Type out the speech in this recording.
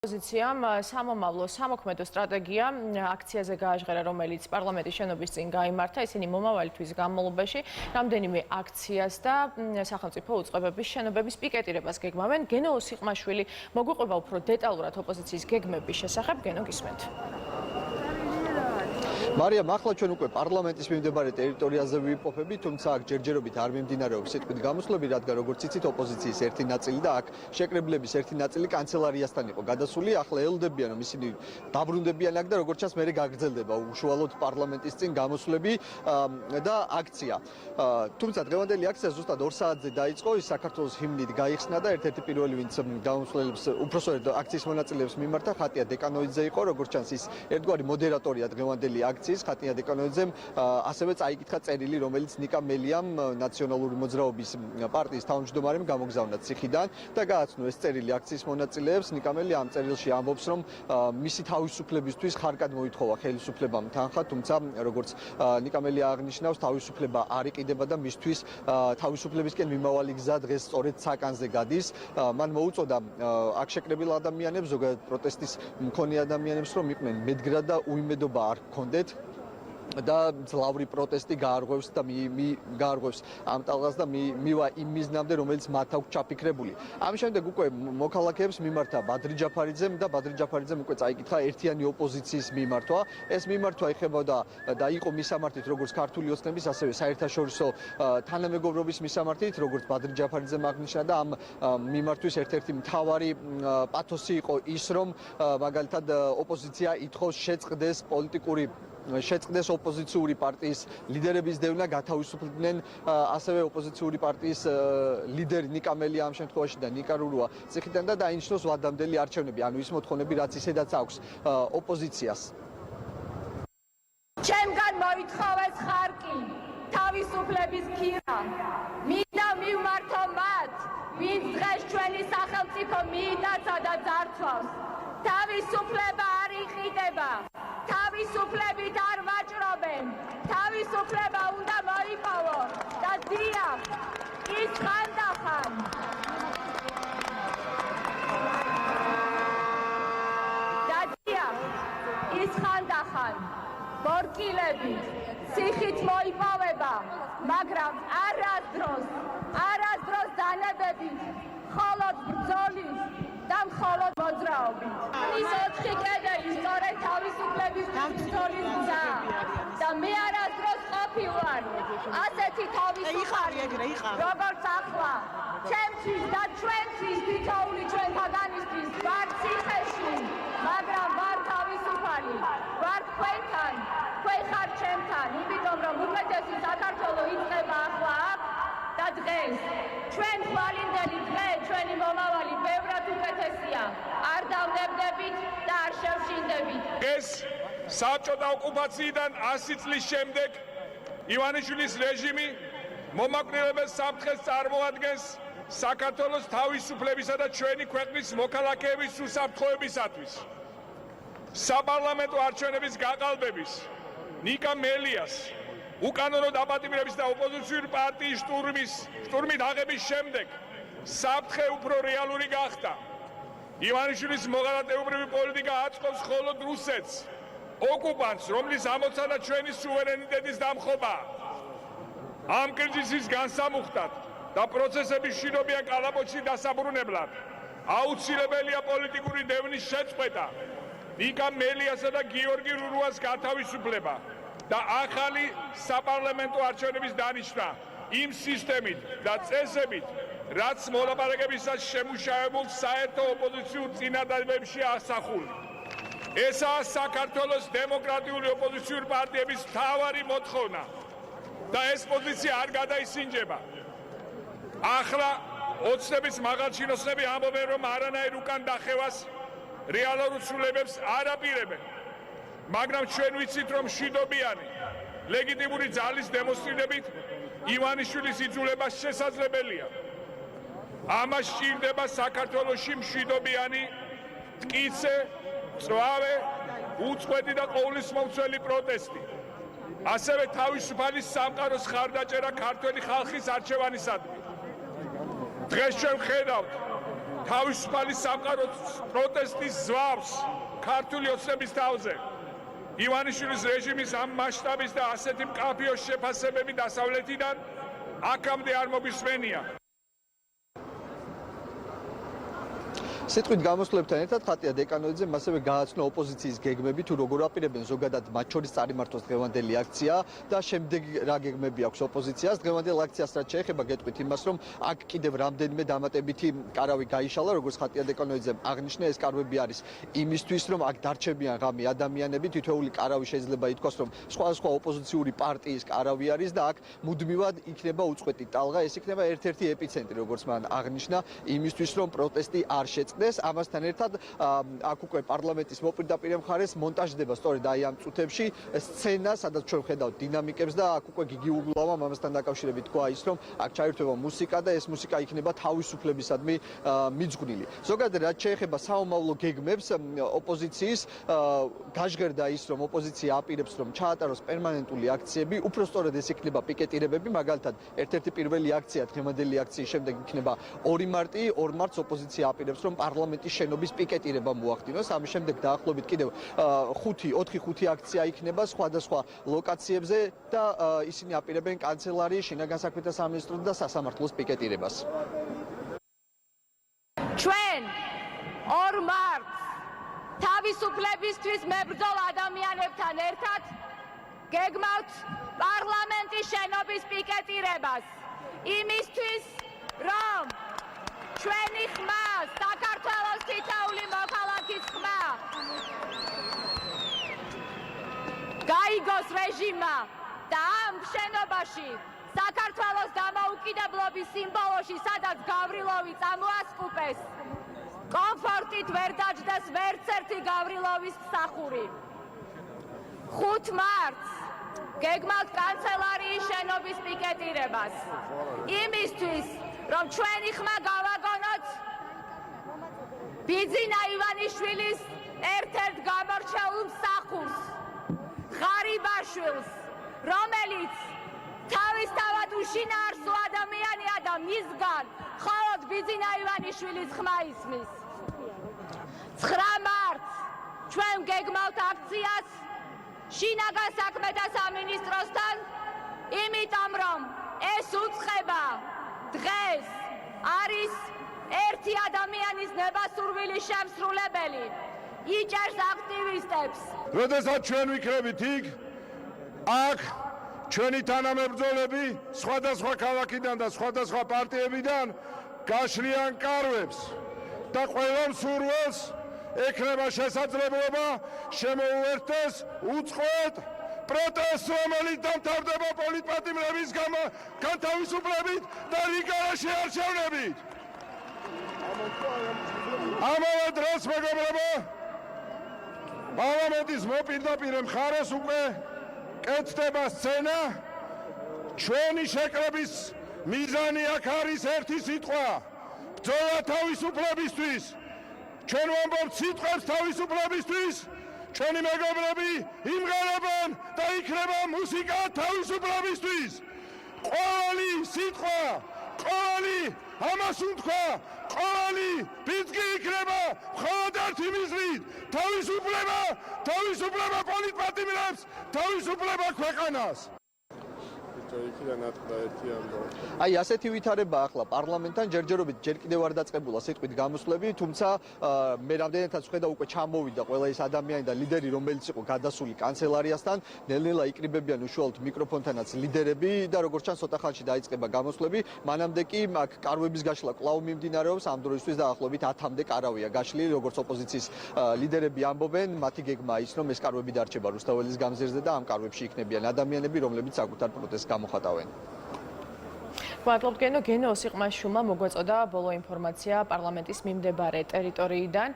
ოპოზიციამ სამომავლო სამოქმედო სტრატეგია აქციაზე გააჟღერა, რომელიც პარლამენტის შენობის წინ გაიმართა. ისინი მომავალი თვის განმავლობაში რამდენიმე აქციას და სახელმწიფო უწყებების შენობების პიკეტირებას გეგმავენ. გენო ოსიყმაშვილი მოგვიყვება უფრო დეტალურად ოპოზიციის გეგმების შესახებ. გენო, გისმენთ. მარიამ, ახლა ჩვენ უკვე პარლამენტის მიმდებარე ტერიტორიაზე ვიმყოფებით, თუმცა აქ ჯერჯერობით არ მიმდინარეობს სიტყვით გამოსვლები, რადგან როგორც იცით, ოპოზიციის ერთი ნაწილი და აქ შეკრებილების ერთი ნაწილი კანცელარიასთან იყო გადასული. ახლა ელოდებიან, რომ ისინი დაბრუნდებიან აქ და როგორც ჩანს, მერე გაგრძელდება უშუალოდ პარლამენტის წინ გამოსვლები და აქცია. თუმცა დღევანდელი აქცია ზუსტად 2 საათზე დაიწყო, ის საქართველოს ჰიმნით გაიხსნა და ერთ-ერთი პირველი, ვინც გამოსვლებს, უпроსოდ აქციის მონაწილეებს მიმართა, ხატია დეკანოიძე იყო, როგორც ჩანს, ის ერთგვარი მოდერატორია დღევანდელი აქციის. ხატია დეკანოიძემ ასევე წაიკითხა წერილი, რომელიც ნიკა მელიამ, ნაციონალური მოძრაობის პარტიის თავმჯდომარემ გამოგზავნა ციხიდან და გააცნო ეს წერილი აქციის მონაწილეებს. ნიკა მელია ამ წერილში ამბობს, რომ მისი თავისუფლებისთვის ხარკად მოითხოვა ხელისუფლებამ თანხა, თუმცა როგორც ნიკა მელია აღნიშნავს, თავისუფლება არ იყიდება და მისთვის თავისუფლებისკენ მიმავალი გზა დღეს სწორედ საკანზე გადის. მან მოუწოდა აქ შეკრებილ ადამიანებს, ზოგადად პროტესტის მქონე ადამიანებს, რომ იყვნენ მედგრად და უიმედობა არ ჰქონდეთ და ძლავრი პროტესტი გაარღვევს და გაარღვევს ამ ტალღას და მივა იმ მიზნამდე, რომელიც მათ აქვს ჩაფიქრებული. ამის შემდეგ უკვე მოქალაქეებს მიმართა ბადრი ჯაფარიძემ და ბადრი ჯაფარიძემ უკვე წაიკითხა ერთიანი ოპოზიციის მიმართვა. ეს მიმართვა ეხებოდა და იყო მისამართით როგორც ქართული ოცნების, ასევე საერთაშორისო თანამეგობრობის მისამართით, როგორც ბადრი ჯაფარიძემ აღნიშნა და ამ მიმართვის ერთ-ერთი მთავარი პათოსი იყო ის, რომ მაგალითად ოპოზიცია ითხოვს შეწყდეს ოპოზიციური პარტიის ლიდერების დევნა, გათავისუფლდნენ ასევე ოპოზიციური პარტიის ლიდერი ნიკა მელია ამ შემთხვევაში და ნიკა რურუა ციხიდან და დაინიშნოს ვადამდელი არჩევნები, ანუ ის მოთხოვნები, რაც ისედაც აქვს ოპოზიციას. ჩემგან მოითხოვეს ხარკი, თავისუფლების ქირა. მინდა მივმართო მათ, ვინც დღეს ჩვენი სახელმწიფო მიიტაცა და ძარცვავს. თავისუფლება არ იყიდება. თავისუფლებით არ ვაჭრობენ. თავისუფლება უნდა მოიპოვო და დიახ, ის ხანდახან. და დიახ, ის ხანდახან ბორკილებით, ციხით მოიპოვება, მაგრამ არასდროს დანებებით, მხოლოდ ბრძოლით და მხოლოდ მოძრაობით. ის 4 კედელი სწორედ თავისუფლების ბრძოლის გზაა და მე არასდროს ყოფილვარ ასეთი თავისუფალი, როგორც ახლა. ჩემთვის და ჩვენთვის თითოეული ჩვენთაგანისთვის ვარ ციხეში, მაგრამ ვარ თავისუფალი, ვარ თქვენთან, თქვენ ხართ ჩემთან, იმიტომ რომ უკეთესი საქართველო იწყება ახლა აქ და დღეს. ჩვენ ხვალინდელი დღე, ჩვენი მომავალი ბევრად უკეთესია. არ დავნებდებით და არ შევშინდებით. ეს საბჭოთა ოკუპაციიდან 100 წლის შემდეგ ივანიშვილის რეჟიმი მომაკვდინებელ საფრთხეს წარმოადგენს საქართველოს თავისუფლებისა და ჩვენი ქვეყნის მოქალაქეების უსაფრთხოებისათვის. საპარლამენტო არჩევნების გაყალბების, ნიკა მელიას უკანონო დაპატიმრების და ოპოზიციური პარტიის შტურმით აღების შემდეგ საფრთხე უფრო რეალური გახდა. ივანიშვილის მოღალატეობრივი პოლიტიკა აწყობს მხოლოდ რუსეთს, ოკუპანტს, რომლის ამოცანა ჩვენი სუვერენიტეტის დამხობაა. ამ კრიზისის განსამუხტად და პროცესების მშვიდობიან კალაპოტში დასაბრუნებლად აუცილებელია პოლიტიკური დევნის შეწყვეტა, ნიკა მელიასა და გიორგი რურუას გათავისუფლება და ახალი საპარლამენტო არჩევნების დანიშნა იმ სისტემით და წესებით, რაც მოლაპარაკებისას შემუშავებულ საერთო ოპოზიციურ წინადადებებში ასახული. ესაა საქართველოს დემოკრატიული ოპოზიციური პარტიების მთავარი მოთხოვნა და ეს პოზიცია არ გადაისინჯება. ახლა ოცნების მაღალჩინოსნები ამბობენ, რომ არანაირ უკან დახევას რეალურ ცვლილებებს არ აპირებენ, მაგრამ ჩვენ ვიცით, რომ მშვიდობიანი ლეგიტიმური ძალის დემონსტრირებით ივანიშვილის იძულება შესაძლებელია. ამას სჭირდება საქართველოში მშვიდობიანი, მტკიცე, მწვავე, უწყვეტი და ყოვლისმომცველი პროტესტი. ასევე თავისუფალი სამყაროს ხარდაჭერა ქართველი ხალხის არჩევანისადმი. დღეს ჩვენ ვხედავთ თავისუფალი სამყარო პროტესტის ზვავს ქართული ოცნების თავზე. ივანიშვილის რეჟიმის ამ მასშტაბის და ასეთი მკაფიო შეფასებები დასავლეთიდან აქამდე არ მოგვისმენია. სიტყვით გამოსვლებთან ერთად ხატია დეკანოიძემ ასევე გააცნო ოპოზიციის გეგმები თუ როგორ აპირებენ ზოგადად მათ შორის წარიმართოს დღევანდელი აქცია და შემდეგ რა გეგმები აქვს ოპოზიციას. დღევანდელ აქციას რაც შეეხება გეტყვით იმას, რომ აქ კიდევ რამდენიმე დამატებითი კარავი გაიშალა, როგორც ხატია დეკანოიძემ აღნიშნა, ეს კარვები არის იმისთვის, რომ აქ დარჩებიან ღამე ადამიანები, თითოეული კარავი შეიძლება ითქვას, რომ სხვადასხვა ოპოზიციური პარტიის კარავი არის და აქ მუდმივად იქნება უწყვეტი ტალღა, ეს იქნება ერთ-ერთი ეპიცენტრი, როგორც მან აღნიშნა, იმისთვის, რომ პროტესტი არ შეწყდეს. ამასთან ერთად აქ უკვე პარლამენტის მოპირდაპირე მხარეს მონტაჟდება სწორედ აი ამ წუთებში სცენა, სადაც ჩვენ ვხედავთ დინამიკებს და აქ უკვე გიგი უგლავამ ამასთან დაკავშირებით თქვა ის, რომ აქ ჩაირთვება მუსიკა და ეს მუსიკა იქნება თავისუფლებისადმი მიძღვნილი. ზოგადად რაც შეეხება საომავლო გეგმებს ოპოზიციის გაჟღერდა ის, რომ ოპოზიცია აპირებს, რომ ჩაატაროს პერმანენტული აქციები, უფრო სწორედ ეს იქნება პიკეტირებები, მაგალითად ერთ-ერთი პირველი აქცია დღევანდელი აქციის შემდეგ იქნება 2 მარტი, 2 მარტს ოპოზიცია აპირებს, რომ პარლამენტის შენობის პიკეტირება მოახდინოს. ამის შემდეგ დაახლოებით კიდევ 4-5 აქცია იქნება სხვადასხვა ლოკაციებზე და ისინი აპირებენ კანცელარიის, შინაგან საქმეთა სამინისტროს და სასამართლოს პიკეტირებას. ჩვენ 2 მარტს თავისუფლებისთვის მებრძოლ ადამიანებთან ერთად გეგმავთ პარლამენტის შენობის პიკეტირებას. იმისთვის, რომ ჩვენი ხმა, საქართველოს თითოეული მოქალაქის ხმა გაიგოს რეჟიმმა და ამ შენობაში საქართველოს დამოუკიდებლობის სიმბოლოში, სადაც გავრილოვი წამოასკუპეს, კომფორტით ვერ დაჯდეს ვერც ერთი გავრილოვის მსახური. 5 მარტს გეგმავთ კანცელარიის შენობის პიკეტირებას. იმისთვის, რომ ჩვენი ხმა გავაგონოთ ბიძინა ივანიშვილის ერთ-ერთ გამორჩეულ მსახურს, ღარიბაშვილს, რომელიც თავისთავად უშინაარსო ადამიანია და მისგან მხოლოდ ბიძინა ივანიშვილის ხმა ისმის. 9 მარტს ჩვენ გეგმავთ აქციას შინაგან საქმეთა სამინისტროსთან, იმიტომ რომ ეს უწყება დღეს არის ერთი ადამიანის ნებასურვილის შემსრულებელი, იჭერს აქტივისტებს. როდესაც ჩვენ ვიქნებით იქ, აქ ჩვენი თანამებრძოლები სხვადასხვა ქალაქიდან და სხვადასხვა პარტიებიდან გაშლიან კარვებს და ყველა მსურველს ექნება შესაძლებლობა შემოუერთდეს უწყოთ პროტესტს, რომელიც დამთავრდება პოლიტპატიმრების განთავისუფლებით და რიგარაში არჩევნებით. ამავე დროს, მეგობრებო, პარლამენტის მოპირდაპირე მხარეს უკვე კეთდება სცენა. ჩვენი შეკრების მიზანი აქ არის ერთი სიტყვა: ბრძოლა თავისუფლებისთვის. ჩვენ ვამბობთ სიტყვებს თავისუფლებისთვის. ჩვენი მეგობრები იმღერებენ და იქნება მუსიკა თავისუფლებისთვის. ყოველი სიტყვა, ყოველი ამას უთქვა, ყოველი ბიძგი იქნება მხოლოდ ერთი მიზნით: თავისუფლება, თავისუფლება პოლიტპატიმრებს, თავისუფლება ქვეყანას. აი ასეთი ვითარება ახლა პარლამენტთან ჯერჯერობით ჯერ კიდევ არ დაწყებულა სიტყვით გამოსვლები, თუმცა მე რამდენადაც ვხედავ უკვე ჩამოვიდა ყველა ეს ადამიანი და ლიდერი, რომელიც იყო გადასული კანცელარიასთან, ნელ-ნელა იკრიბებიან უშუალოდ მიკროფონთანაც ლიდერები და როგორც ჩანს ცოტა ხანში დაიწყება გამოსვლები. მანამდე კი აქ კარვების გაშლა კვლავ მიმდინარეობს, ამ დროისთვის დაახლოებით 10-მდე კარავია გაშლილი, როგორც ოპოზიციის ლიდერები ამბობენ, მათი გეგმა ის, რომ ეს კარვები დარჩება რუსთაველის გამზირზე და ამ კარვებში იქნებიან ადამიანები, რომლებიც საკუთარ პროტესტს გამოხატავენ. მადლობთ გენო. გენო ოსიყმაშვილმა მოგვეწოდა ბოლო ინფორმაცია პარლამენტის მიმდებარე ტერიტორიიდან.